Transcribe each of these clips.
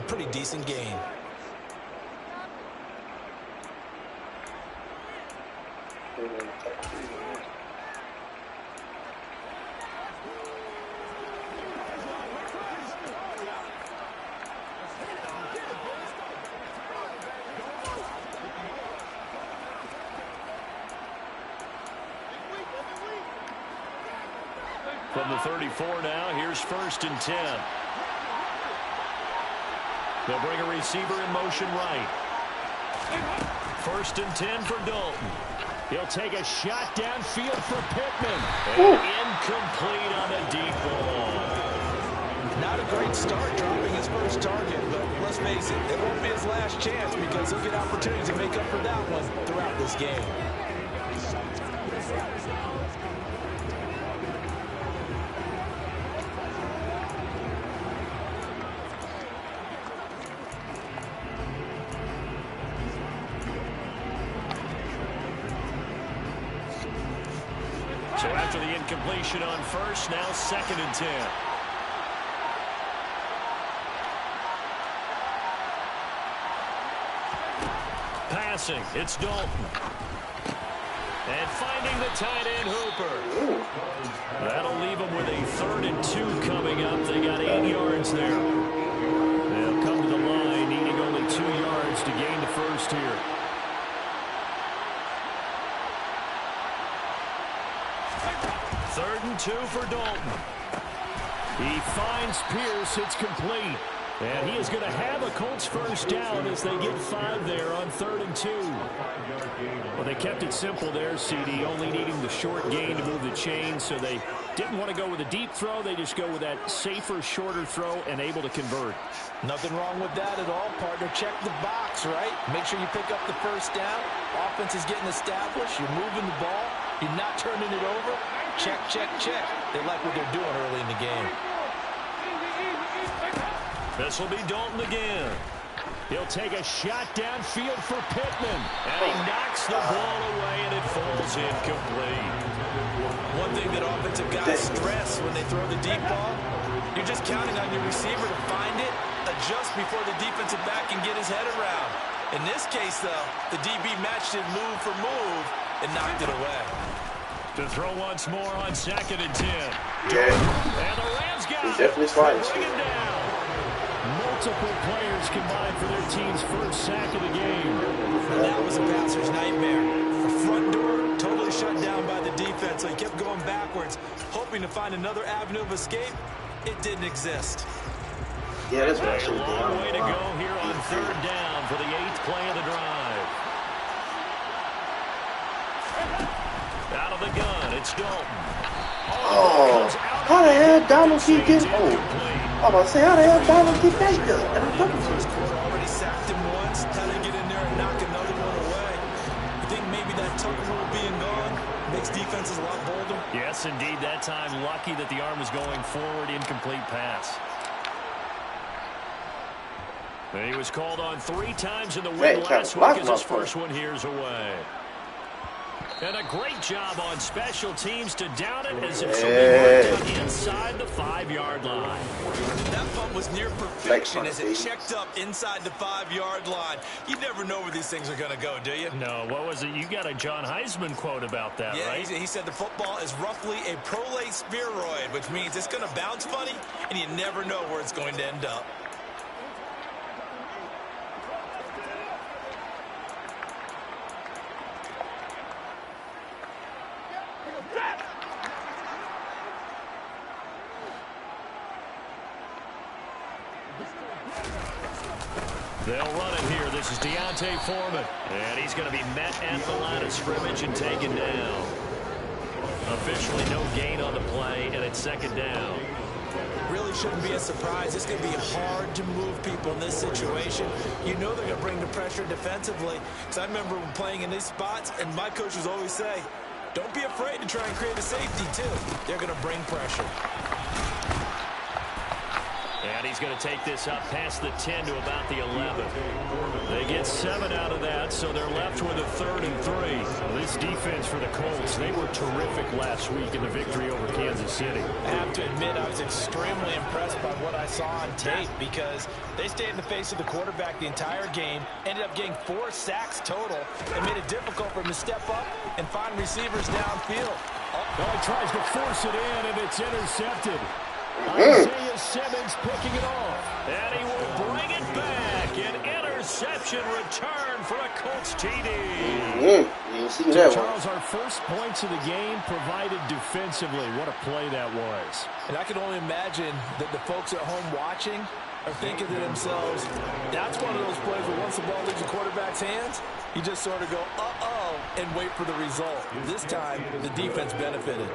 pretty decent gain. From the 34 now, here's 1st and 10. They'll bring a receiver in motion right. 1st and 10 for Dalton. He'll take a shot downfield for Pittman. And incomplete on a deep ball. Not a great start dropping his first target, but let's face it, it won't be his last chance because he'll get opportunities to make up for that one throughout this game. So after the incompletion on 1st, now 2nd and 10. Passing, it's Dalton. And finding the tight end Hooper. That'll leave them with a 3rd and 2 coming up. They got 8 yards there. They'll come to the line, needing only 2 yards to gain the 1st here. Third and 2 for Dalton. He finds Pierce. It's complete. And he is going to have a Colts 1st down as they get 5 there on 3rd and 2. Well, they kept it simple there, CD, only needing the short gain to move the chain, so they didn't want to go with a deep throw. They just go with that safer, shorter throw and able to convert. Nothing wrong with that at all, partner. Check the box, right? Make sure you pick up the 1st down. Offense is getting established. You're moving the ball. You're not turning it over. Check, check, check. They like what they're doing early in the game. This will be Dalton again. He'll take a shot downfield for Pittman. And he knocks the ball away, and it falls incomplete. One thing that offensive guys stress when they throw the deep ball, you're just counting on your receiver to find it, adjust before the defensive back can get his head around. In this case, though, the DB matched it move for move and knocked it away. To throw once more on 2nd and 10. Yeah. And the Rams got He's definitely sliding. bring it down. Multiple players combined for their team's 1st sack of the game. And that was a passer's nightmare. The front door totally shut down by the defense, so he kept going backwards, hoping to find another avenue of escape. It didn't exist. Yeah, that's what I A should have long done. way to go here on 3rd down for the 8th play of the drive. Out of the gun, it's Dalton. Oh, how the hell Donald keep getting I'm about to say, how the hell Donald keep that good? Already sacked him once. How they get in there and knock another one away? I think maybe that Tucker rule being gone makes defenses a lot bolder. Yes, indeed. That time, lucky that the arm was going forward. Incomplete pass. And he was called on 3 times in the win last week as his first one here's away. And a great job on special teams to down it as it should be worked out inside the 5-yard line. That punt was near perfection as it checked up inside the 5-yard line. You never know where these things are going to go, do you? No, what was it? You got a John Heisman quote about that, right? Yeah, he said the football is roughly a prolate spheroid, which means it's going to bounce funny, and you never know where it's going to end up. They'll run it here. This is D'Onta Foreman. And he's going to be met at the line of scrimmage and taken down. Officially no gain on the play, and it's 2nd down. Really shouldn't be a surprise. It's going to be hard to move people in this situation. You know they're going to bring the pressure defensively. Because I remember playing in these spots, and my coaches always say, don't be afraid to try and create a safety, too. They're going to bring pressure. And he's going to take this up past the 10 to about the 11. They get 7 out of that, so they're left with a 3rd and 3. Well, this defense for the Colts, they were terrific last week in the victory over Kansas City. I have to admit, I was extremely impressed by what I saw on tape because they stayed in the face of the quarterback the entire game, ended up getting 4 sacks total, and made it difficult for him to step up and find receivers downfield. Oh, he tries to force it in, and it's intercepted. Isaiah Simmons picking it off. And he will bring it back. An interception return for a Colts TD. You see that Charles, our first points of the game provided defensively. What a play that was. And I can only imagine that the folks at home watching are thinking to themselves, that's one of those plays where once the ball leaves the quarterback's hands, you just sort of go, uh-oh, and wait for the result. This time, the defense benefited.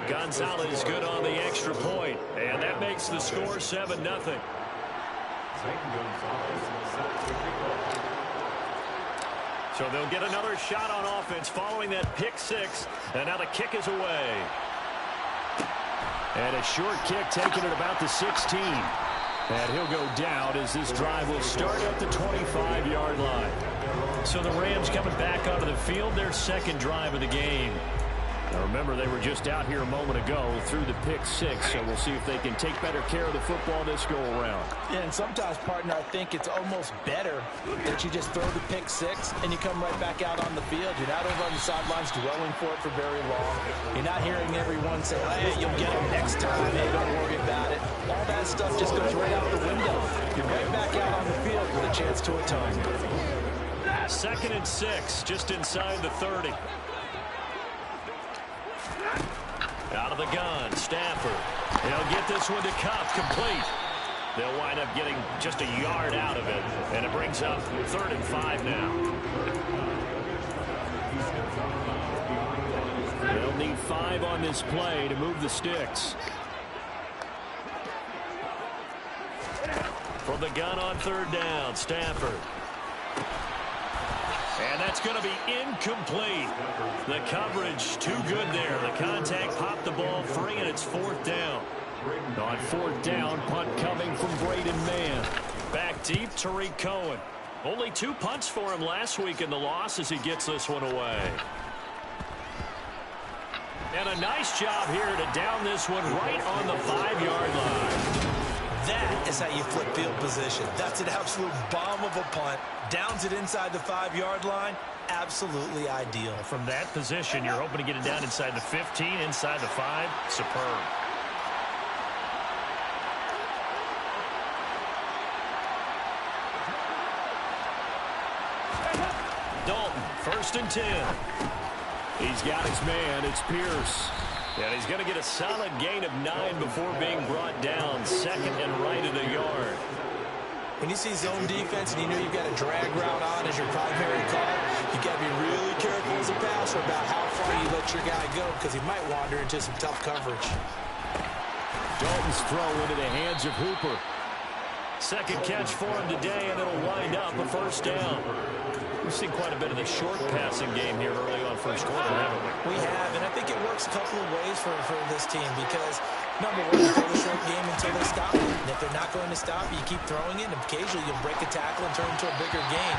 Gonzalez good on the extra point, and that makes the score 7-0. So they'll get another shot on offense following that pick 6, and now the kick is away. And a short kick taken at about the 16. And he'll go down as this drive will start at the 25-yard line. So the Rams coming back onto the field, their second drive of the game. Now remember, they were just out here a moment ago through the pick 6, so we'll see if they can take better care of the football this go-around. Yeah, and sometimes, partner, I think it's almost better that you just throw the pick 6 and you come right back out on the field. You're not over on the sidelines dwelling for it for very long. You're not hearing everyone say, hey, you'll get it next time. Hey, don't worry about it. All that stuff just goes right out the window. You're right back out on the field with a chance to atone. 2nd and 6, just inside the 30. Out of the gun, Stafford. He'll get this one to Kupp, complete. They'll wind up getting just a yard out of it, and it brings up 3rd and 5 now. They'll need 5 on this play to move the sticks. From the gun on 3rd down, Stafford. And that's going to be incomplete. The coverage too good there. The contact popped the ball free, and it's 4th down. On 4th down, punt coming from Braden Mann. Back deep, Tariq Cohen. Only 2 punts for him last week in the loss as he gets this one away. And a nice job here to down this one right on the 5-yard line. That is how you flip field position. That's an absolute bomb of a punt. Downs it inside the 5-yard line. Absolutely ideal. From that position, you're hoping to get it down inside the 15, inside the 5. Superb. Dalton, 1st and 10. He's got his man. It's Pierce. And he's going to get a solid gain of 9 before being brought down. 2nd and right at a yard. When you see zone defense and you know you've got a drag route on as your primary call, you've got to be really careful as a passer about how far you let your guy go because he might wander into some tough coverage. Dalton's throw into the hands of Hooper. 2nd catch for him today, and it'll wind up a 1st down. We've seen quite a bit of the short passing game here early on first quarter, haven't we? We have, and I think it works a couple of ways for this team because, number one, you throw the short game until they stop it. And if they're not going to stop you, keep throwing it, and occasionally you'll break a tackle and turn it into a bigger gain.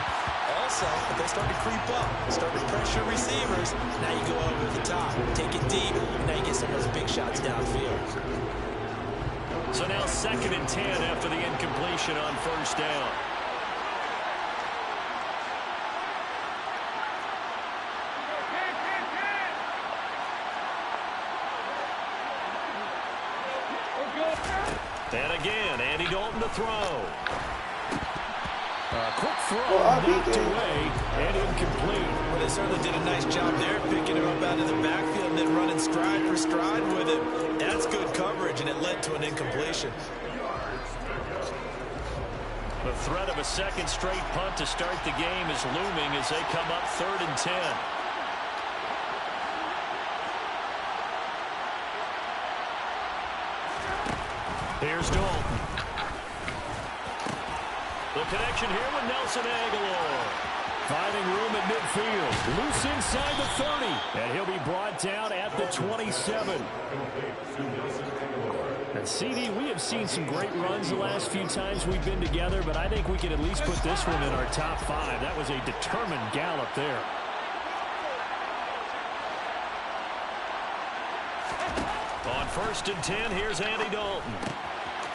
Also, if they start to creep up, start to pressure receivers, now you go over the top, take it deep, and now you get some of those big shots downfield. So now 2nd and 10 after the incompletion on 1st down. And again, Andy Dalton to throw. A quick throw knocked away and incomplete. Well, they certainly did a nice job there, picking him up out of the backfield and then running stride for stride with him. That's good coverage, and it led to an incompletion. The threat of a 2nd straight punt to start the game is looming as they come up 3rd and 10. Here's Dalton. The connection here with Nelson Aguilar. Finding room at midfield. Loose inside the 30. And he'll be brought down at the 27. And CD, we have seen some great runs the last few times we've been together, but I think we can at least put this one in our top 5. That was a determined gallop there. On 1st and 10, here's Andy Dalton.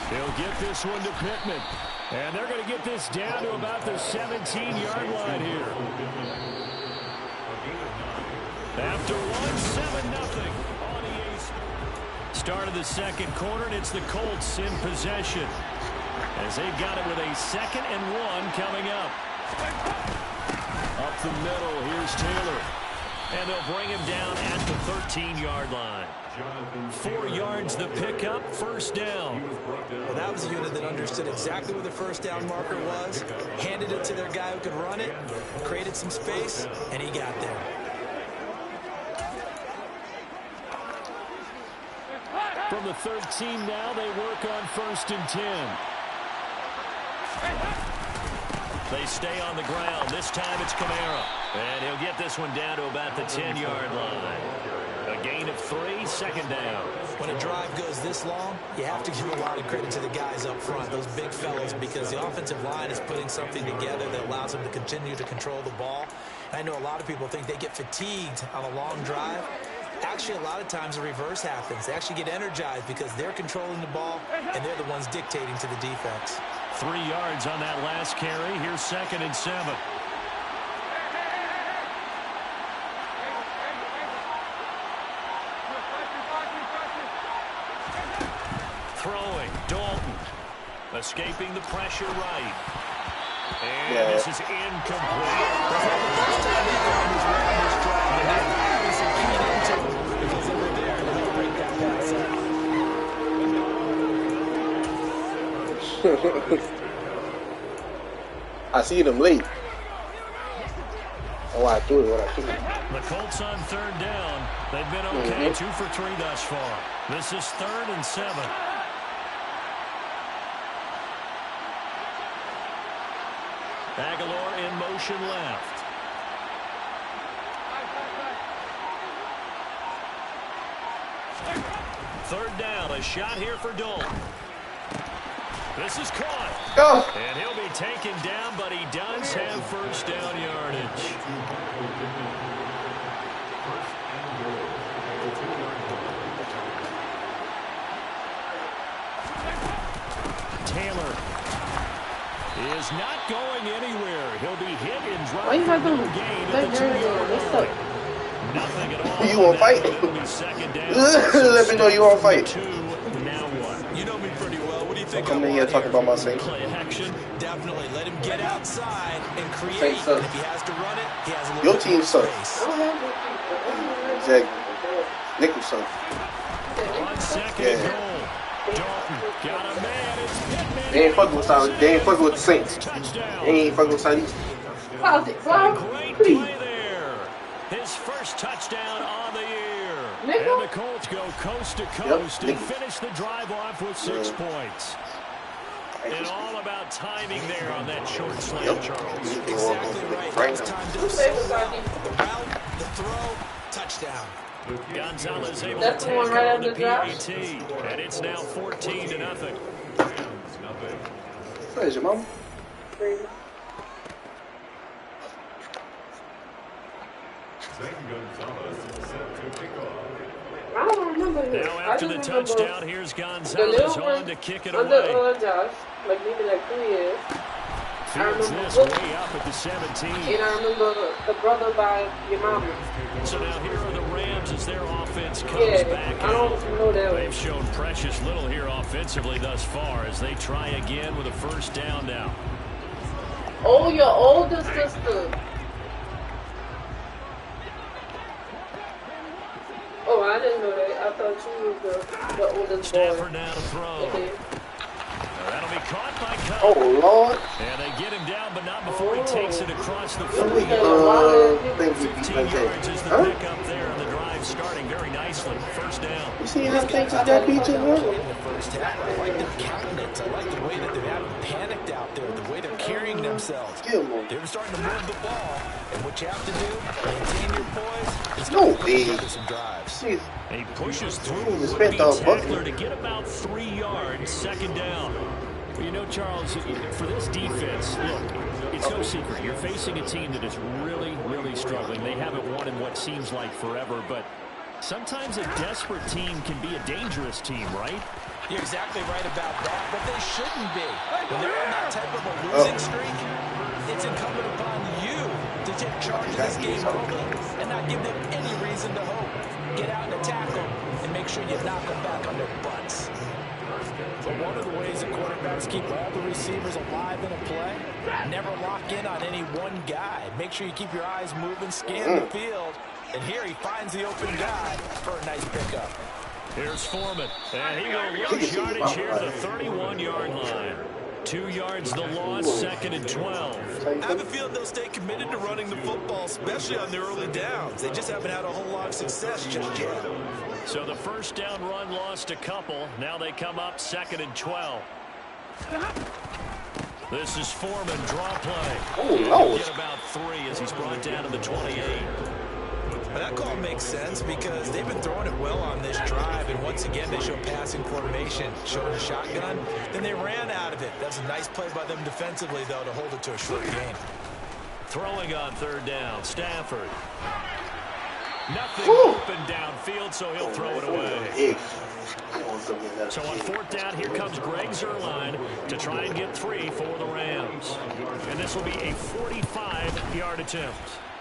He'll get this one to Pittman. And they're going to get this down to about the 17-yard line here. After 1, 7-0 on the ace. Start of the second quarter, and it's the Colts in possession, as they've got it with a 2nd and 1 coming up. Up the middle, here's Taylor. And they'll bring him down at the 13-yard line. 4 yards the pickup, 1st down. Well, that was a unit that understood exactly where the 1st down marker was, handed it to their guy who could run it, created some space, and he got there. From the 13 now, they work on 1st and 10. They stay on the ground. This time it's Kamara. And he'll get this one down to about the 10-yard line. A gain of 3, 2nd down. When a drive goes this long, you have to give a lot of credit to the guys up front, those big fellas, because the offensive line is putting something together that allows them to continue to control the ball. And I know a lot of people think they get fatigued on a long drive. Actually, a lot of times the reverse happens. They actually get energized because they're controlling the ball, and they're the ones dictating to the defense. 3 yards on that last carry. Here's 2nd and 7. Throwing, Dalton. Escaping the pressure right. And this is incomplete. I see them late. Oh, I do it. What I do. The Colts on 3rd down. They've been okay. 2 for 3 thus far. This is 3rd and 7. Aguilar in motion left. Third down, a shot here for Dalton. This is caught. Oh. And he'll be taken down, but he does have 1st down yardage. Taylor is not going anywhere. He'll be hit and dropped. Why you have them? Nothing at all. You want to fight? Let me know you want to fight. Now what? You know me pretty well. What do you think? I'm in here talking about my Saints. Play action. Definitely. Let him get outside and create. Saints And if he has to run it, he has a little Your bit team of sucks. space. Exactly. Nicholson. On 2nd and goal. Dalton got a man. It's Pittman. They ain't fucking with South. They ain't fucking with the Saints. Touchdown. They ain't fucking with Southeast. Great play there. His 1st touchdown on the year. And the Colts go coast to coast and finish the drive off with 6 points. And all about timing there on that short slant, Charles. Exactly right. That was timed up so well. The route, the throw, touchdown. Gonzalez able That's to the one tackle right on the after the drop? PAT. And it's now 14-0. Where's your mom? I don't remember him. Now after the touchdown, here's the Gonzalez little on one to kick it under away. Josh, like maybe like 3 years. Fields this way up at the 17. And I remember the brother by your mama. So now here are the Rams as their offense comes back I don't out. know that. They've shown precious little here offensively thus far as they try again with a 1st down now. Oh, your older sister. Oh, I didn't know that. I thought you was the oldest Stafford boy. now to throw. Okay. That'll be caught by Cup. Oh, Lord. And they get him down, but not before he takes it across the Let me, 40. think we beat 15 like yards is that. the Huh? pickup there, and the drive drive starting very nicely. First down. You see how things just got beat to them? In the first half, I like their countenance. I like the way that they haven't panicked out there, the way they're carrying themselves. They're starting to move the ball, and what you have to do, maintain your poise. It's No, together some drives. Jeez. And he pushes through He the spent all tackler bucket. to get about 3 yards, second down. Well, you know, Charles, for this defense, look, it's no secret. You're facing a team that is really, really struggling. They haven't won in what seems like forever, but sometimes a desperate team can be a dangerous team, right? You're exactly right about that, but they shouldn't be. When they're on that type of a losing streak, it's incumbent upon you to take charge of this game early and not give them any reason to hope. Get out and attack them and make sure you knock them back on their butts. But one of the ways that quarterbacks keep all the receivers alive in a play, never lock in on any one guy. Make sure you keep your eyes moving, scan the field. And here he finds the open guy for a nice pickup. Here's Foreman, and he will lose yardage here at the 31-yard line. 2 yards the loss, second and 12. I have a feeling they'll stay committed to running the football, especially on the early downs. They just haven't had a whole lot of success just yet. So the first down run lost a couple. Now they come up second and 12. This is Foreman, draw play. Oh, no. Get about 3 as he's brought down to the 28. Well, that call makes sense because they've been throwing it well on this drive, and once again they show passing formation, showing a shotgun. Then they ran out of it. That's a nice play by them defensively, though, to hold it to a short gain. Throwing on third down, Stafford. Nothing Woo. open downfield, so he'll throw it away. So on fourth down, here comes Greg Zuerlein to try and get 3 for the Rams. And this will be a 45-yard attempt.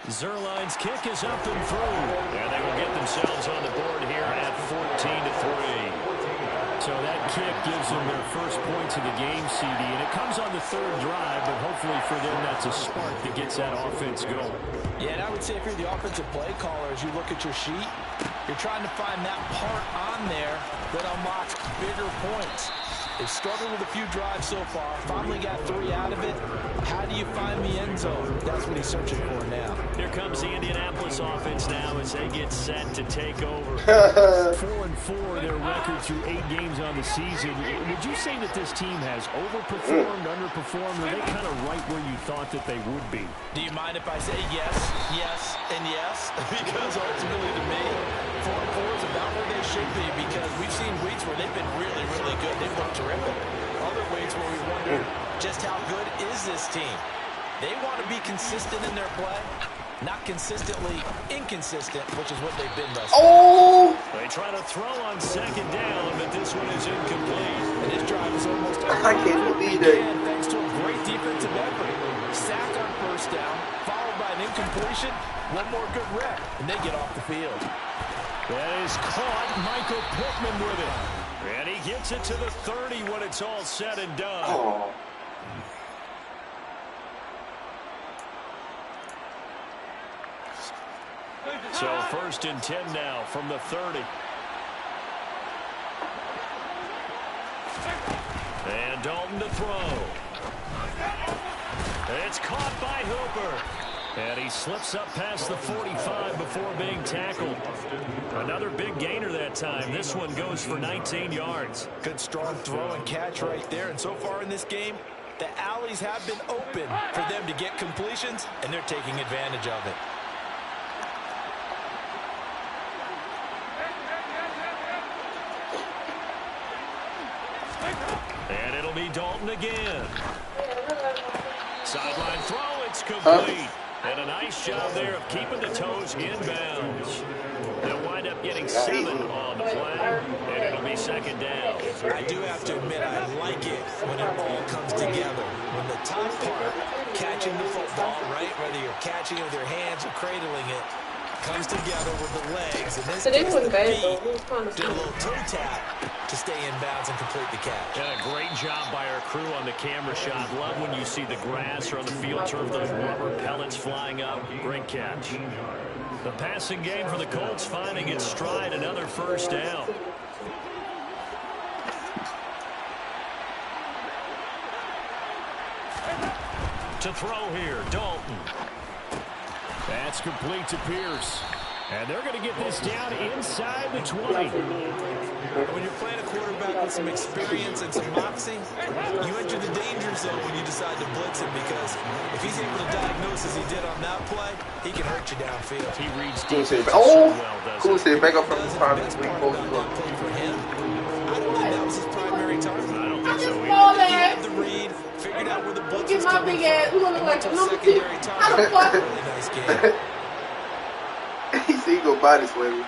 Zuerlein's kick is up and through. And they will get themselves on the board here at 14-3. So that kick gives them their first points of the game, CD. And it comes on the third drive, but hopefully for them that's a spark that gets that offense going. Yeah, and I would say if you're the offensive play caller, as you look at your sheet, you're trying to find that part on there that unlocks bigger points. They've struggled with a few drives so far. Finally got 3 out of it. How do you find the end zone? That's what he's searching for now. Here comes the Indianapolis offense now as they get set to take over. 4-4 their record through 8 games on the season. Would you say that this team has overperformed, underperformed, or are they kind of right where you thought that they would be? Do you mind if I say yes, yes, and yes? Because ultimately to me, 4-4 is about where they should be because we've seen weeks where they've been really, really good. They've looked terrific. Other weeks where we wonder just how good is this team. They want to be consistent in their play, not consistently inconsistent, which is what they've been thus far. Oh! They try to throw on second down, but this one is incomplete. And this drive is almost I can't believe that. thanks to a great defensive effort. Sack on first down, followed by an incompletion. One more good rep, and they get off the field. That is caught. Michael Pittman with it. And he gets it to the 30 when it's all said and done. Oh. So first and 10 now from the 30. And Dalton to throw. It's caught by Hooper. And he slips up past the 45 before being tackled. Another big gainer that time. This one goes for 19 yards. Good strong throw and catch right there. And so far in this game, the alleys have been open for them to get completions, and they're taking advantage of it. And it'll be Dalton again. Sideline throw, it's complete. And a nice job there of keeping the toes inbounds. They'll wind up getting 7 on the play, and it'll be second down. I do have to admit, I like it when it all comes together. When the top part, catching the football, right, whether you're catching it with your hands or cradling it, comes together with the legs. In this case, the feet do a little toe tap to stay in bounds and complete the catch. And a great job by our crew on the camera shot. Love when you see the grass or on the field turf, those rubber pellets flying up. Great catch. The passing game for the Colts finding its stride, another first down. To throw here, Dalton. That's complete to Pierce. And they're going to get this down inside the 20. When you're playing a quarterback with some experience and some moxie, you enter the danger zone when you decide to blitz him, because if he's able to diagnose as he did on that play, he can hurt you downfield. He reads Cool. defense Oh, so well, doesn't cool. he? Say back up from the The prime. best part about that play for him, I don't think that was his primary target. I don't think so He either. had the read, figured out where the blitz Get was my coming big ass. Who gonna look like the from. number 2? Secondary How the fuck? target. Really nice game. He said he go body slam me.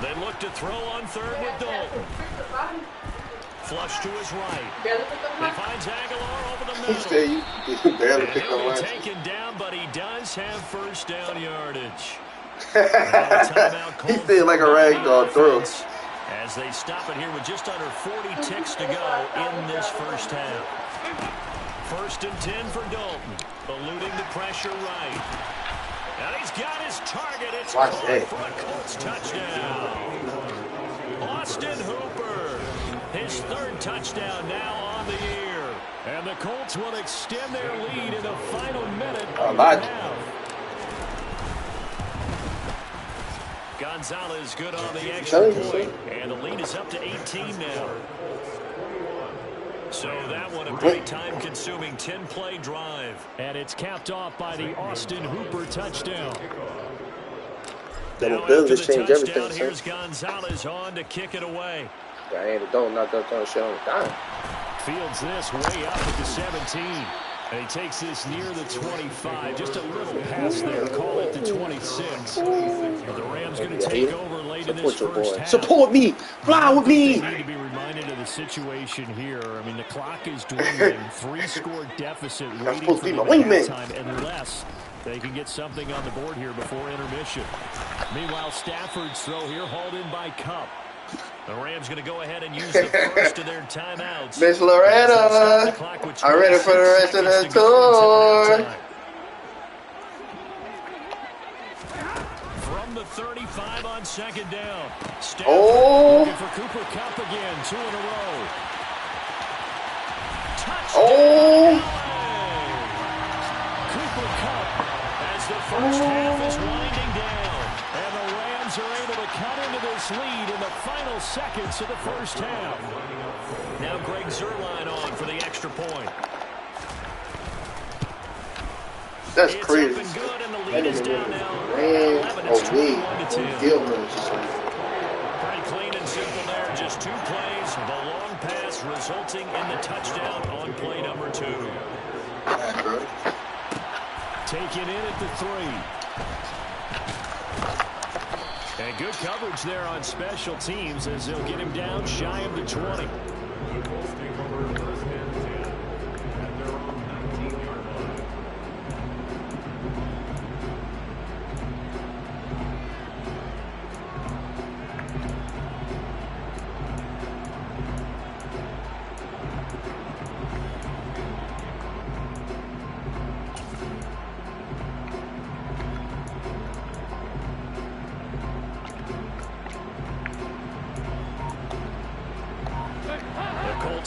They look to throw on third with Dalton. Flush to his right. He finds Aguilar over the He middle. said you barely And picked he'll up be last. taken down, but he does have first down yardage. Now a timeout He called said like a for the ragdoll throw. offense as they stop it here with just under 40 ticks to go in this first half. 1st and 10 for Dalton, eluding the pressure right. And he's got his target. It's Watch caught that. for a Colts touchdown. Austin Hooper, his 3rd touchdown now on the year. And the Colts will extend their lead in the final minute of the half. Gonzalez good on the extra point, and the lead is up to 18 now. So that one a pretty time-consuming 10-play drive. And it's capped off by the Austin Hooper touchdown. Them Now abilities after the change everything, touchdown, son. here's Gonzalez on to kick it away. Yeah, and don't knock up on the show. Damn. Fields this way up at the 17. And he takes this near the 25. Just a little pass there. Call it the 26. The Rams going to take over late in this first half. Support me. Fly with me. They need to be reminded of the situation here. I mean, the clock is dwindling. 3-score deficit waiting supposed for to be them my at wingman. halftime unless they can get something on the board here before intermission. Meanwhile, Stafford's throw here hauled in by Kupp. The Rams going to go ahead and use the first of their timeouts. Miss Loretta, I'm ready for the rest of the tour. From the 35 on 2nd down. Stafford looking for Cooper Kupp again. 2 in a row. Touchdown. Cooper Kupp as the first half is winding down. And the Rams are able to cut into this lead in the final seconds of the first half. Now Greg Zuerlein on for the extra point. That's It's crazy. up and good, and the That lead is nigga down now. ran 11, it's away 21-10. from Gilman. Just like, Pretty clean and simple there. Just 2 plays. The long pass resulting in the touchdown on play number 2. yeah, bro. Taken in at the 3. And good coverage there on special teams as they'll get him down shy of the 20.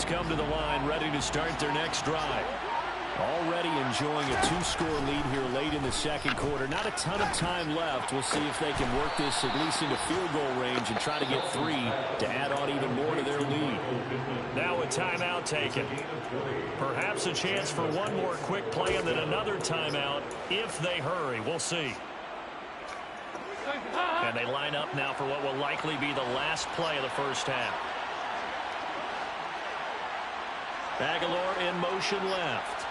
Come to the line, ready to start their next drive. Already enjoying a 2-score lead here late in the 2nd quarter. Not a ton of time left. We'll see if they can work this at least into field goal range and try to get 3 to add on even more to their lead. Now a timeout taken. Perhaps a chance for one more quick play and then another timeout if they hurry. We'll see. And they line up now for what will likely be the last play of the first half. Aguilar in motion left.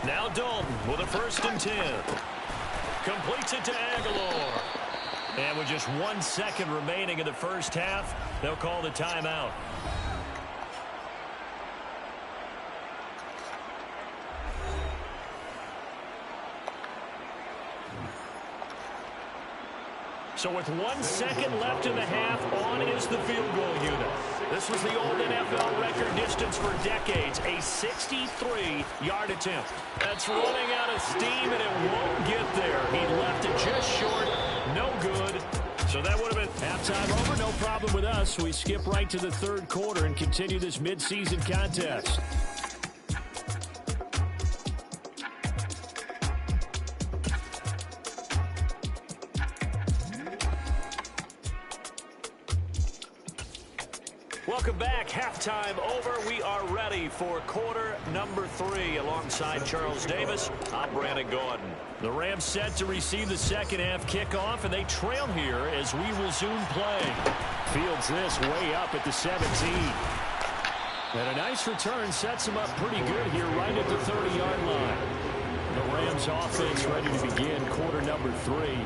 Now Dalton with a 1st and 10. Completes it to Aguilar. And with just 1 second remaining in the first half, they'll call the timeout. So with 1 second left in the half, on is the field goal unit. This was the old NFL record distance for decades, a 63-yard attempt. That's running out of steam, and it won't get there. He left it just short, no good. So that would have been halftime over, no problem with us. We skip right to the third quarter and continue this midseason contest. Welcome back. Halftime over. We are ready for quarter number 3. Alongside Charles Davis, I'm Brandon Gordon. The Rams set to receive the second half kickoff, and they trail here as we resume play. Fields this way up at the 17. And a nice return sets him up pretty good here right at the 30-yard line. The Rams offense ready to begin quarter number 3.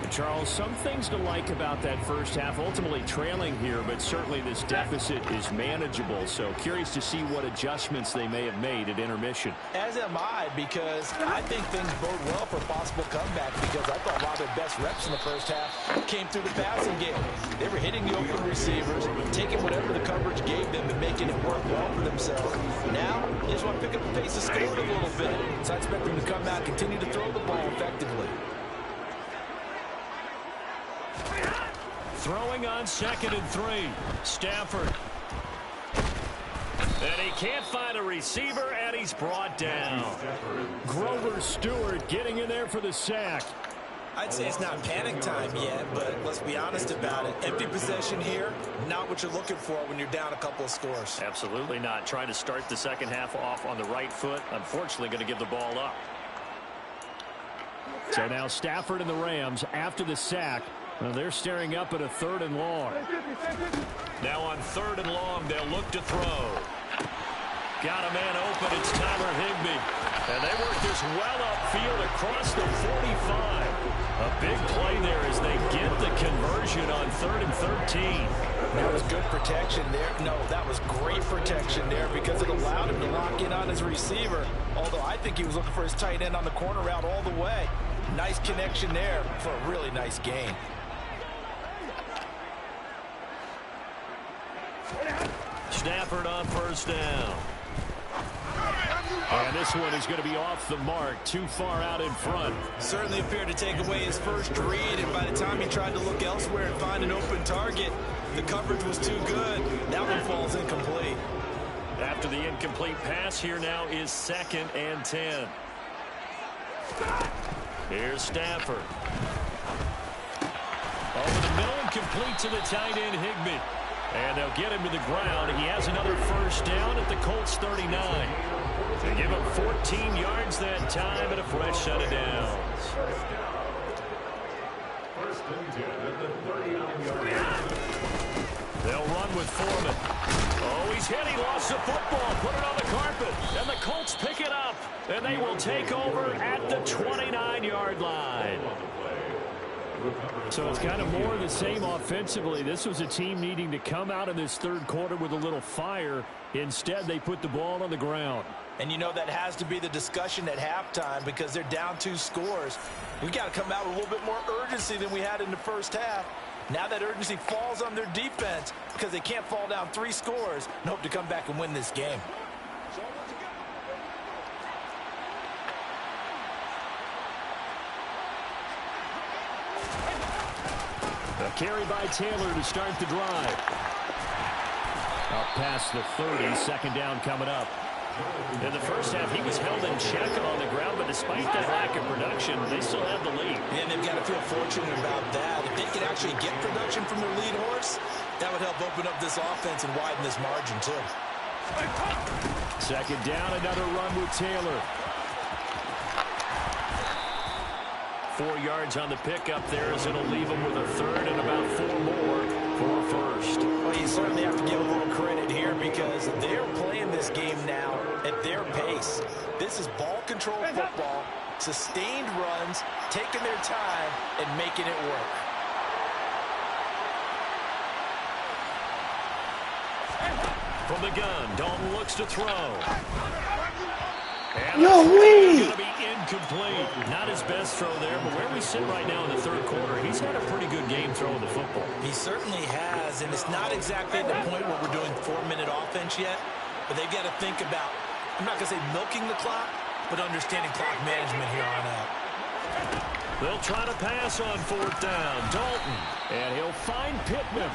Charles, some things to like about that first half. Ultimately trailing here, but certainly this deficit is manageable. So curious to see what adjustments they may have made at intermission. As am I, because I think things bode well for possible comeback, because I thought a lot of their best reps in the first half came through the passing game. They were hitting the open receivers, taking whatever the coverage gave them and making it work well for themselves. Now, they just want to pick up the pace of scoring a little bit. So I expect them to come out and continue to throw the ball effectively. Throwing on 2nd and 3. Stafford. And he can't find a receiver, and he's brought down. Grover Stewart getting in there for the sack. I'd say it's not panic time yet, but let's be honest about it. Empty possession here, not what you're looking for when you're down a couple of scores. Absolutely not. Trying to start the second half off on the right foot. Unfortunately, going to give the ball up. So now Stafford and the Rams after the sack. Well, they're staring up at a 3rd and long. Now on 3rd and long, they'll look to throw. Got a man open. It's Tyler Higbee. And they work this well upfield across the 45. A big play there as they get the conversion on 3rd and 13. That was good protection there. No, that was great protection there because it allowed him to lock in on his receiver. Although I think he was looking for his tight end on the corner route all the way. Nice connection there for a really nice gain. Stafford on 1st down. And this one is going to be off the mark, too far out in front. Certainly appeared to take away his first read, and by the time he tried to look elsewhere and find an open target, the coverage was too good. That one falls incomplete. After the incomplete pass, here now is 2nd and 10. Here's Stafford. Over the middle and complete to the tight end, Higbee. And they'll get him to the ground. He has another 1st down at the Colts 39. They give him 14 yards that time and a fresh set of downs. They'll run with Foreman. Oh, he's hit. He lost the football. Put it on the carpet. And the Colts pick it up. And they will take over at the 29-yard line. So it's kind of more of the same offensively. This was a team needing to come out in this 3rd quarter with a little fire. Instead, they put the ball on the ground. And you know that has to be the discussion at halftime because they're down 2 scores. We got to come out with a little bit more urgency than we had in the first half. Now that urgency falls on their defense because they can't fall down 3 scores and hope to come back and win this game. A carry by Taylor to start the drive. Up past the 30, 2nd down coming up. In the first half, he was held in check on the ground, but despite that lack of production, they still have the lead. And they've got to feel fortunate about that. If they could actually get production from their lead horse, that would help open up this offense and widen this margin, too. 2nd down, another run with Taylor. 4 yards on the pickup there as it'll leave them with a 3rd and about 4 more for a 1st. Well, you certainly have to give a little credit here because they're playing this game now at their pace. This is ball control football, sustained runs, taking their time and making it work. From the gun, Dalton looks to throw. No way! Going to be incomplete. Not his best throw there, but where we sit right now in the 3rd quarter, he's had a pretty good game throwing the football. He certainly has, and it's not exactly at the point where we're doing 4-minute offense yet, but they've got to think about, I'm not going to say milking the clock, but understanding clock management here on out. They'll try to pass on 4th down. Dalton, and he'll find Pittman.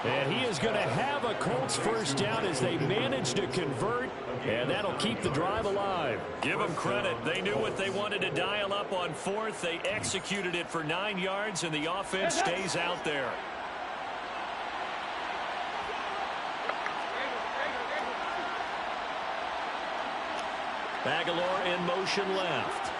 And he is going to have a Colts first down as they manage to convert, and that'll keep the drive alive. Give them credit. They knew what they wanted to dial up on fourth. They executed it for 9 yards, and the offense stays out there. Aguilar in motion left.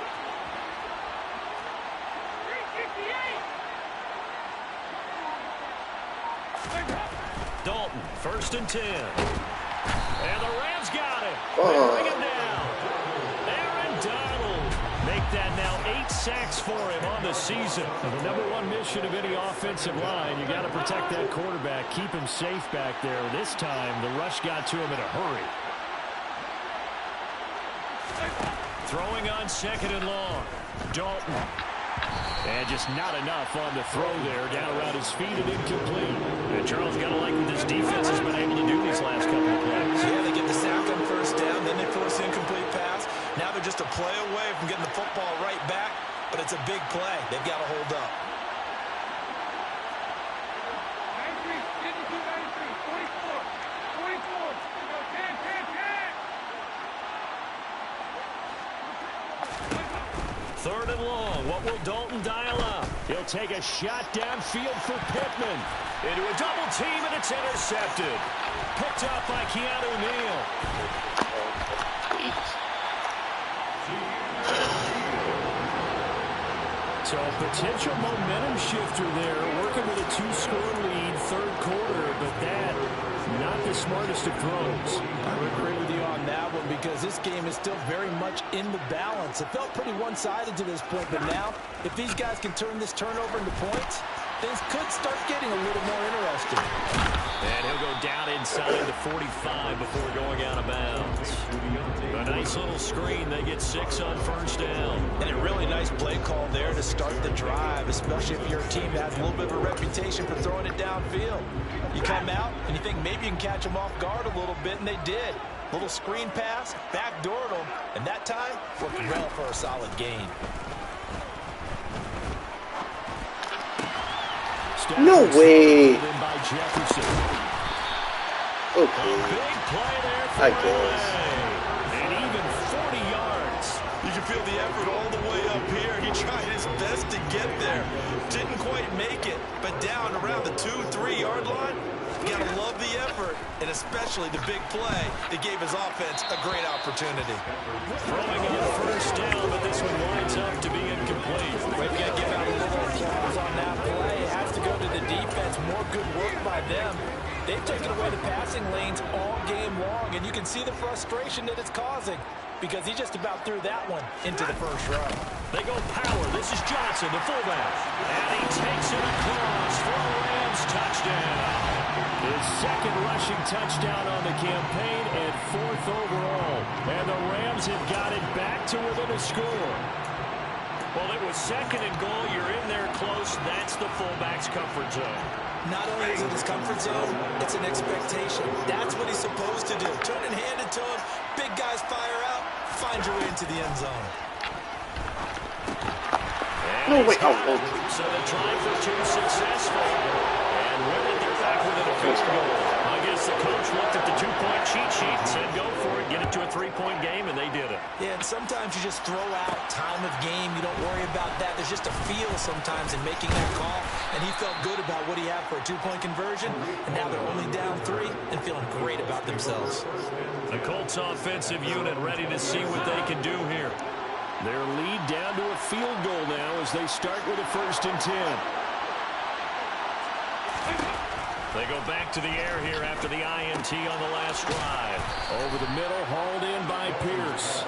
Dalton, 1st and 10. And the Rams got it. Bring him down. Aaron Donald. Make that now 8 sacks for him on the season. And the #1 mission of any offensive line, you got to protect that quarterback, keep him safe back there. This time, the rush got to him in a hurry. Throwing on 2nd and long. Dalton. And just not enough on the throw there. Down around his feet and incomplete. And Charles, got to like what this defense has been able to do these last couple of plays. Yeah, they get the sack on 1st down, then they force the incomplete pass. Now they're just a play away from getting the football right back, but it's a big play. They've got to hold up. 3rd and long. What will Dalton dial up? He'll take a shot downfield for Pittman. Into a double team, and it's intercepted. Picked up by Keanu Neal. So a potential momentum shifter there, working with a 2-score lead, 3rd quarter, but that, not the smartest of throws. I would agree with you on that one because this game is still very much in the balance. It felt pretty one-sided to this point, but now, if these guys can turn this turnover into points, things could start getting a little more interesting. And he'll go down inside the 45 before going out of bounds. A nice little screen. They get 6 on 1st down. And a really nice play call there to start the drive, especially if you're a team that has a little bit of a reputation for throwing it downfield. You come out and you think maybe you can catch them off guard a little bit, and they did. Little screen pass, backdoored them, and that time worked well for a solid gain. No way. By Jefferson. Okay. Big play there for I guess. and even 40 yards. You can feel the effort all the way up here. He tried his best to get there. Didn't quite make it, but down around the 2-3 yard line, you gotta love the effort, and especially the big play that gave his offense a great opportunity. Throwing on 1st down, but this one winds up to be incomplete. We've got to give out a little applause on that play. It has to go to the defense. More good work by them. They've taken away the passing lanes all game long, and you can see the frustration that it's causing because he just about threw that one into the 1st row. They go power. This is Johnson, the fullback. And he takes it across for a Rams touchdown. His 2nd rushing touchdown on the campaign and 4th overall. And the Rams have got it back to within a score. Well, it was 2nd and goal. You're in there close. That's the fullback's comfort zone. Not only is it his comfort zone, it's an expectation. That's what he's supposed to do. Turn and hand it to him. Big guys fire out. Find your way into the end zone. No way. Oh. So the try for 2 successful. And with it, they're back within a field goal. I guess the coach looked at the 2-point cheat sheet and said, go for it, get it to a 3-point game, and they did it. Yeah, and sometimes you just throw out time of game. You don't worry about that. There's just a feel sometimes in making that call, and he felt good about what he had for a 2-point conversion, and now they're only down 3 and feeling great about themselves. The Colts offensive unit ready to see what they can do here. Their lead down to a field goal now as they start with a 1st and 10. They go back to the air here after the INT on the last drive. Over the middle, hauled in by Pierce.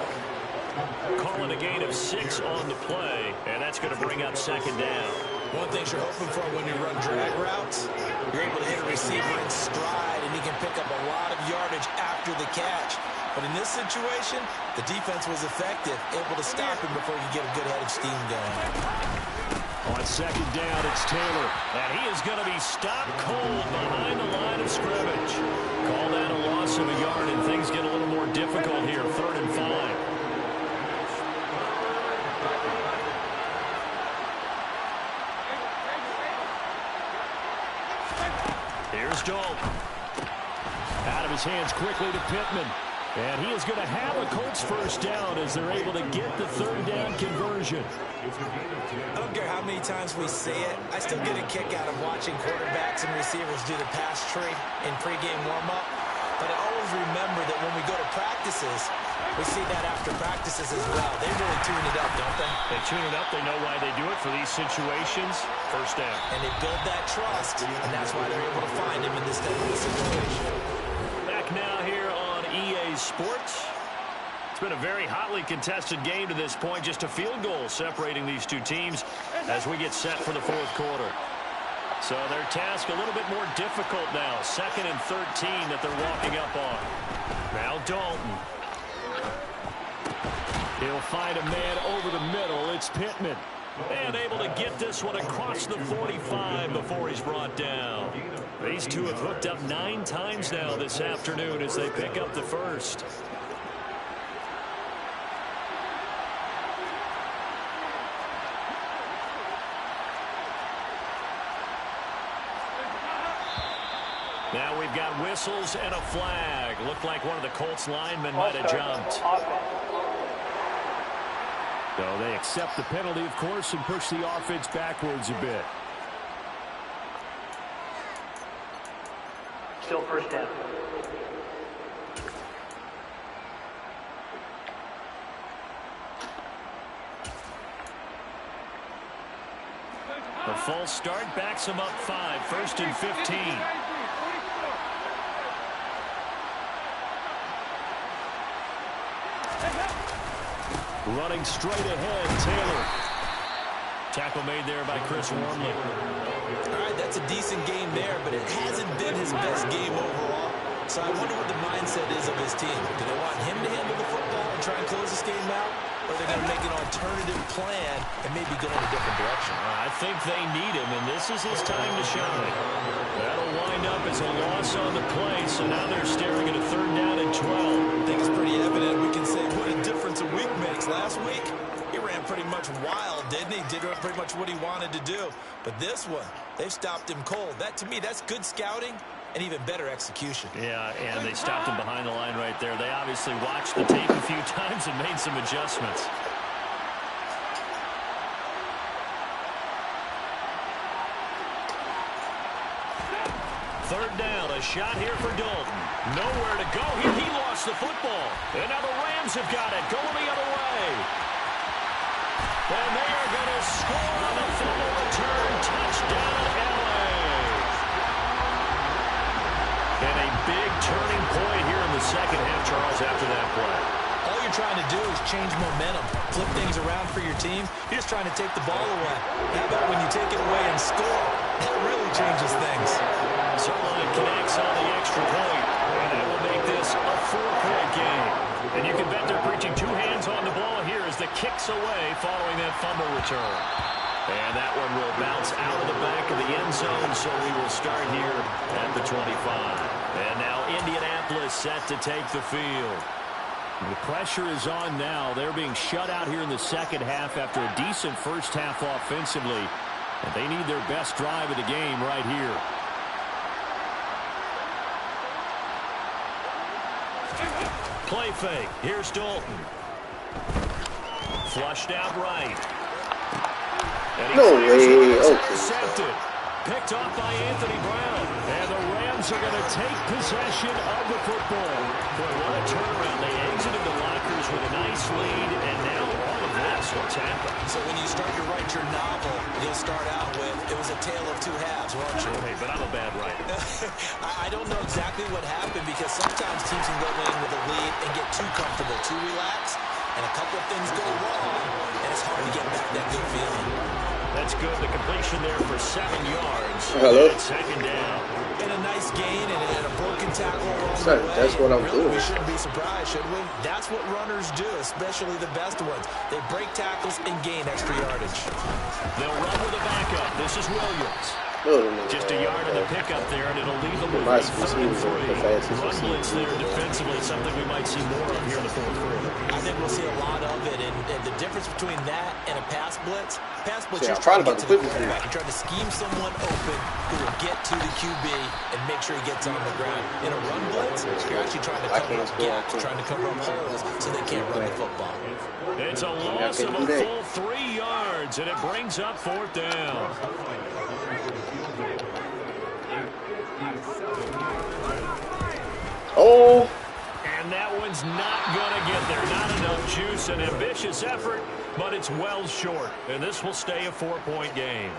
Calling a gain of 6 on the play, and that's going to bring up 2nd down. One thing you're hoping for when you run drag routes, you're able to hit a receiver in stride, and he can pick up a lot of yardage after the catch. But in this situation, the defense was effective, able to stop him before you get a good head of steam going. On 2nd down, it's Taylor. And he is going to be stopped cold behind the line of scrimmage. Call that a loss of a yard, and things get a little more difficult here. 3rd and 5. Here's Dalton. Out of his hands quickly to Pittman. And he is going to have a Colts first down as they're able to get the third down conversion. I don't care how many times we say it, I still get a kick out of watching quarterbacks and receivers do the pass tree in pregame warm-up. But I always remember that when we go to practices, we see that after practices as well. They really tune it up, don't they? They tune it up. They know why they do it for these situations. First down. And they build that trust, and that's why they're able to find him in this type of situation. Back now here on EA Sports. It's been a very hotly contested game to this point. Just a field goal separating these two teams as we get set for the fourth quarter. So their task a little bit more difficult now. 2nd and 13 that they're walking up on. Now Dalton. He'll find a man over the middle. It's Pittman. And able to get this one across the 45 before he's brought down. These two have hooked up 9 times now this afternoon as they pick up the first. Now we've got whistles and a flag. Looked like one of the Colts linemen might have jumped. So they accept the penalty, of course, and push the offense backwards a bit. Still first down. A false start backs them up 5. 1st and 15. Running straight ahead, Taylor. Tackle made there by Chris Wormley. All right, that's a decent game there, but it hasn't been his best game overall. So I wonder what the mindset is of his team. Do they want him to handle the football and try and close this game out? Or are they going to make an alternative plan and maybe go in a different direction? I think they need him, and this is his time to shine. That'll wind up as a loss on the play, so now they're staring at a 3rd down and 12. I think it's pretty evident. We can say what a difference a week makes. Last week, he ran pretty much wild, didn't he? Did pretty much what he wanted to do. But this one, they've stopped him cold. That, to me, that's good scouting and even better execution. Yeah, and they stopped him behind the line right there. They obviously watched the tape a few times and made some adjustments. Third down, a shot here for Dalton. Nowhere to go here. He lost the football. And now the Rams have got it, going the other way. And they are going to score on the fumble return. Touchdown, LA. And a big turning point here in the second half, Charles, after that play. All you're trying to do is change momentum, flip things around for your team. You're just trying to take the ball away. How about when you take it away and score? That really changes things. Zerline connects on the extra point, and that will make this a 4-point game. And you can bet they're preaching 2 hands on the ball here as the kick's away following that fumble return. And that one will bounce out of the back of the end zone, so we will start here at the 25. And now Indianapolis set to take the field. The pressure is on now. They're being shut out here in the second half after a decent first half offensively. And they need their best drive of the game right here. Play fake. Here's Dalton. Flushed out right. No way. Okay. Intercepted. Picked off by Anthony Brown. And the Rams are going to take possession of the football. Boy, what a turnaround. They exited the lockers with a nice lead, and now all of this. What's happened? So when you start to write your novel, you'll start out with, it was a tale of 2 halves, won't you? Hey, but I'm a bad writer. I don't know exactly what happened because sometimes teams can go in with a lead and get too comfortable, too relaxed, and a couple of things go wrong, and it's hard to get back that good feeling. That's good. The completion there for 7 yards. Hello? Second down. And a nice gain and a broken tackle along Son, the way. that's what I'm doing. We shouldn't be surprised, should we? That's what runners do, especially the best ones. They break tackles and gain extra yardage. They'll run with a backup. This is Williams. Just a yard of the pickup there, and it'll leave them with a 3rd and 3. Run blitz there defensively, something we might see more of here in the 4th quarter. I think we'll see a lot of it, and the difference between that and a pass blitz, yeah, you're trying to get to the quarterback. You're trying to scheme someone open who will get to the QB and make sure he gets on the ground. In a run blitz, you're actually trying to cover up gaps, trying to cover up holes so they can't run the football. It's a loss of a full 3 yards, and it brings up 4th down. Oh. And that one's not going to get there. Not enough juice. An ambitious effort, but it's well short. And this will stay a 4-point game.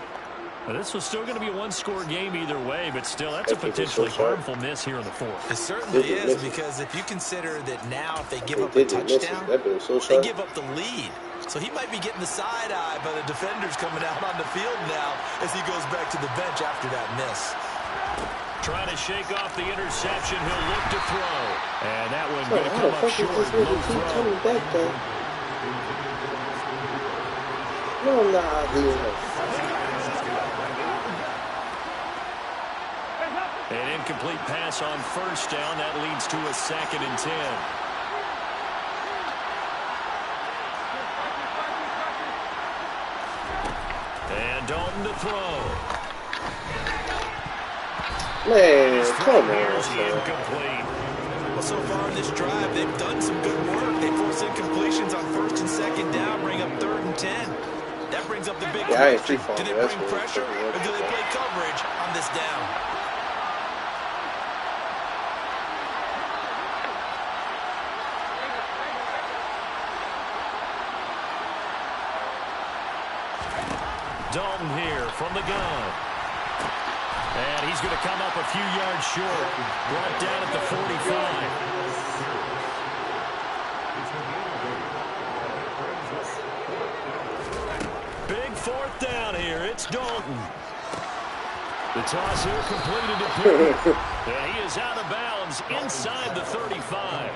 Now, this was still going to be a 1-score game either way, but still, that's a potentially harmful miss here in the 4th. It certainly is, because if you consider that now if they give up a touchdown, they give up the lead. So he might be getting the side eye by the defenders coming out on the field now as he goes back to the bench after that miss. Trying to shake off the interception. He'll look to throw. And that one's going to come up short. Low throw. No, nah, An incomplete pass on 1st down. That leads to a 2nd and 10. And Dalton to throw. Man, come on. Incomplete. Well, so far in this drive, they've done some good work. They force incompletions on 1st and 2nd down, bring up 3rd and 10. That brings up the big question. Do they bring pressure or do they play coverage on this down? Dalton here from the gun. And he's going to come up a few yards short. Brought down at the 45. Big 4th down here. It's Dalton. The toss here completed to Pitt. And he is out of bounds inside the 35.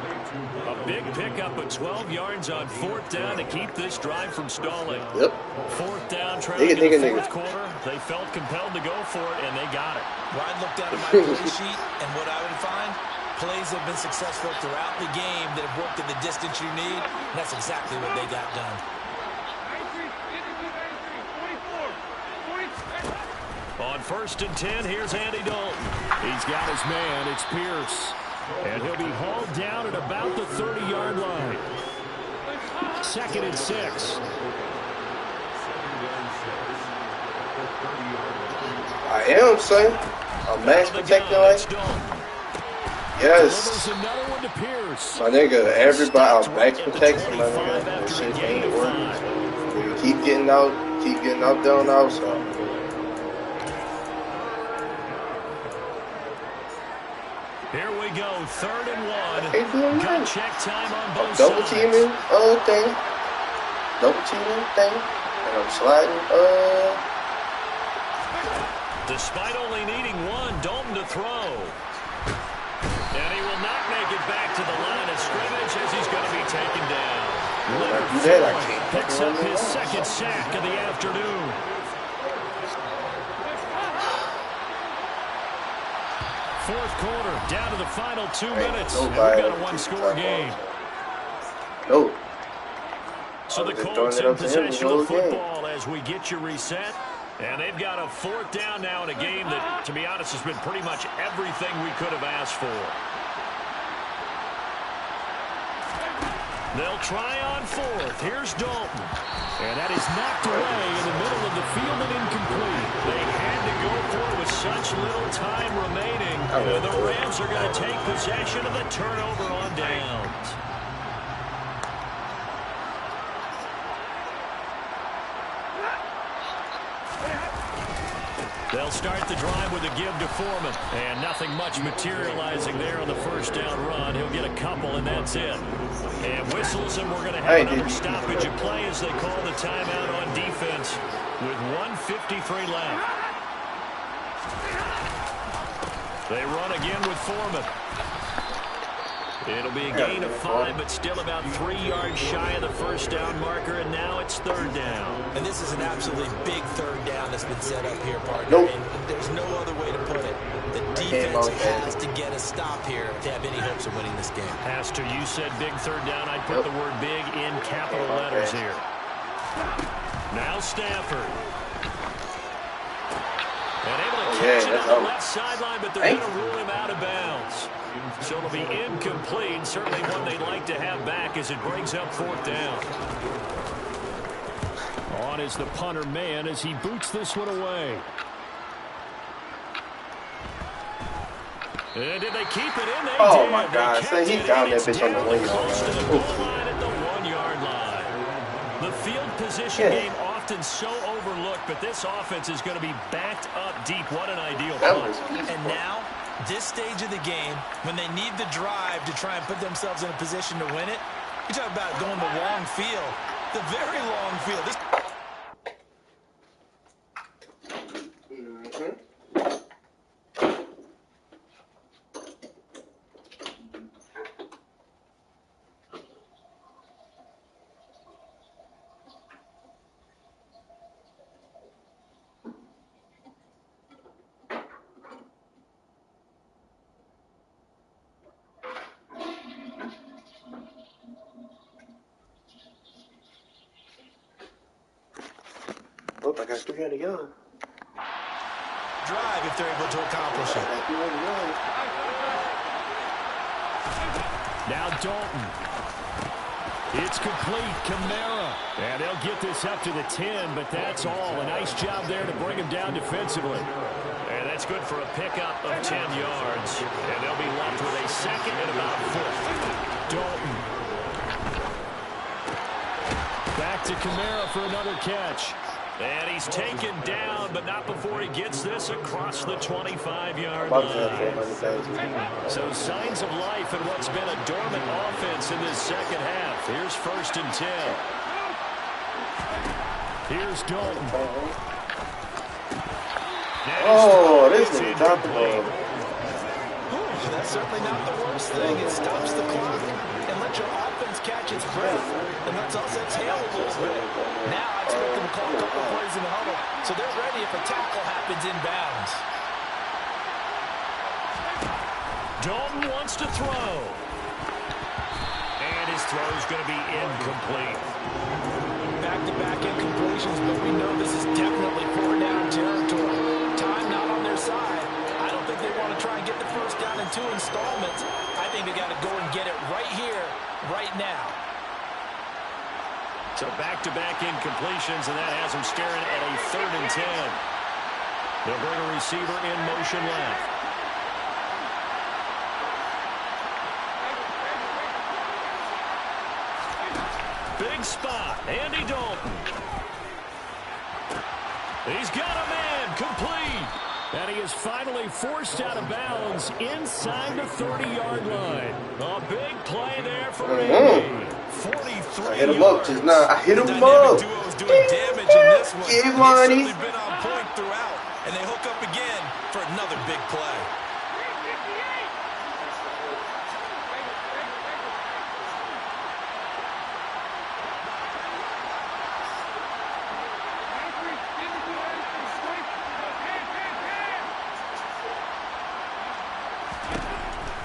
A big pickup of 12 yards on 4th down to keep this drive from stalling. Yep. 4th down, trailing in the 4th quarter. They felt compelled to go for it, and they got it. Well, I'd look down at my play sheet, and what I would find, plays have been successful throughout the game that have worked at the distance you need, and that's exactly what they got done. On 1st and 10, here's Andy Dalton. He's got his man. It's Pierce. And he'll be hauled down at about the 30-yard line. 2nd and 6. I am, son. A max protecting like. Yes. Another one to Pierce. My nigga, everybody, max protection, my nigga. That shit ain't working. We keep getting out there on the outside. Here we go, 3rd and 1. Good check time on both double sides. teaming thing. Double teaming thing. And I'm sliding Despite only needing one, Dalton to throw. And he will not make it back to the line of scrimmage as he's going to be taken down. Leonard picks up his 2nd sack of the afternoon. Fourth quarter, down to the final 2 minutes, and we've got a 1-score game. No. So the Colts in possession of the football as we get you reset. And they've got a 4th down now in a game that, to be honest, has been pretty much everything we could have asked for. They'll try on 4th. Here's Dalton. And that is knocked away in the middle of the field and incomplete. They had to go for it with such little time remaining. The Rams are going to take possession of the turnover on downs. They'll start the drive with a give to Foreman. And nothing much materializing there on the 1st down run. He'll get a couple, and that's it. And whistles, and we're going to have another stoppage of play as they call the timeout on defense with 1:53 left. They run again with Foreman. It'll be a gain of 5, but still about 3 yards shy of the first down marker, and now it's third down. And this is an absolutely big third down that's been set up here, partner. Nope. And there's no other way to put it. The defense has to get a stop here to have any hopes of winning this game. Pastor, you said big third down. I'd put the word big in capital letters here. Now Stafford. And able to catch it on the left sideline, but they're going to rule him out of bounds. So it'll be incomplete. Certainly one they'd like to have back as it brings up fourth down. On is the punter man as he boots this one away. And did they keep it in? They did. My God. So he down that bitch on the 1 yard line. At the 1 yard line. The field position game often so overlooked, but this offense is going to be backed up deep. What an ideal play. And now, this stage of the game, when they need the drive to try and put themselves in a position to win it, you talk about going the long field, the very long field. This I got 300 yards. drive if they're able to accomplish it. Now Dalton. It's complete. Kamara. And they'll get this up to the 10, but that's all. A nice job there to bring him down defensively. And that's good for a pickup of 10 yards. And they'll be left with a second and about 4. Dalton. Back to Kamara for another catch. And he's taken down, but not before he gets this across the 25-yard line. So signs of life in what's been a dormant offense in this second half. Here's 1st and 10. Here's Dalton. This is dropped the ball. That's certainly not the worst thing. It stops the clock and lets your offense catch its breath. And lets us exhale a little bit. Now I expect them to call a couple plays in the huddle, so they're ready if a tackle happens inbounds. Dalton wants to throw. And his throw is going to be incomplete. Back-to-back incompletions, but we know this is definitely 4-down territory. Time not on their side. I don't think they want to try and get the first down in 2 installments. I think they got to go and get it right here, right now. So back-to-back incompletions, and that has them staring at a 3rd and 10. They'll bring a receiver in motion left. Big spot, Andy Dalton. He's got a man, complete. And he is finally forced out of bounds inside the 30-yard line. A big play there for Andy. 43 I hit him up just now. I hit him up. They've certainly been on point throughout, and they hook up again for another big play.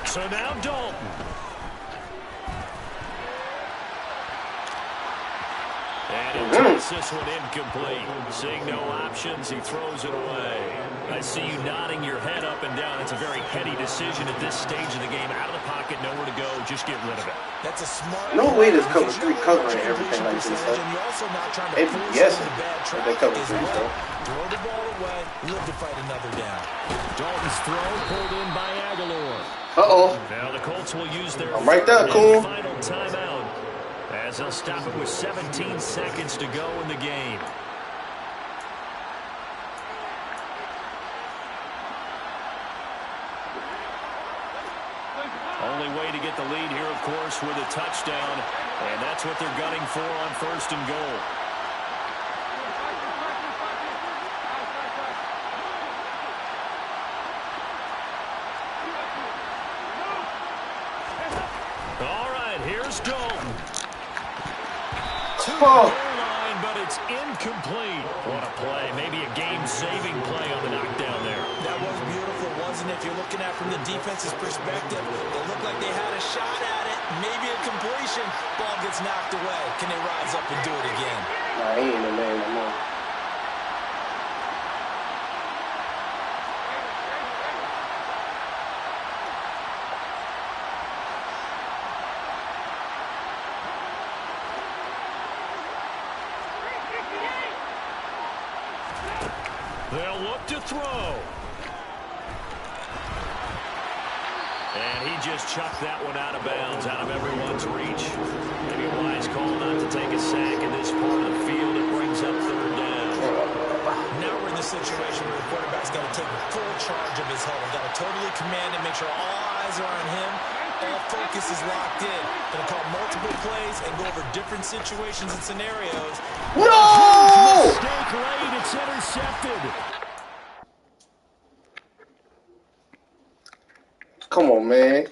So now Dalton. And he takes this one incomplete. Seeing no options, he throws it away. I see you nodding your head up and down. It's a very heady decision at this stage of the game. Out of the pocket, nowhere to go. Just get rid of it. That's a smart. No way this cover 3 covering everything like this. Yes, they cover 3 though. Throw the ball away, live to fight another down. Dalton's throw pulled in by Aguilar. Now the Colts will use their right there, cool. final timeout as they'll stop it with 17 seconds to go in the game. Only way to get the lead here, of course, with a touchdown, and that's what they're gunning for on 1st and goal. Here's Dalton. To the Oh. goal line, but it's incomplete. What a play. Maybe a game-saving play on the knockdown there. That was beautiful, wasn't it? If you're looking at it from the defense's perspective, it looked like they had a shot at it, maybe a completion. Ball gets knocked away. Can they rise up and do it again? Nah, he ain't in there no more. They'll look to throw. And he just chucked that one out of bounds, out of everyone's reach. Maybe a wise call not to take a sack in this part of the field. It brings up third down. Now we're in the situation where the quarterback's got to take full charge of his huddle. Got to totally command it, make sure all eyes are on him. All focus is locked in. Going to call multiple plays and go over different situations and scenarios. No! Mistake late. It's intercepted. Come on, man.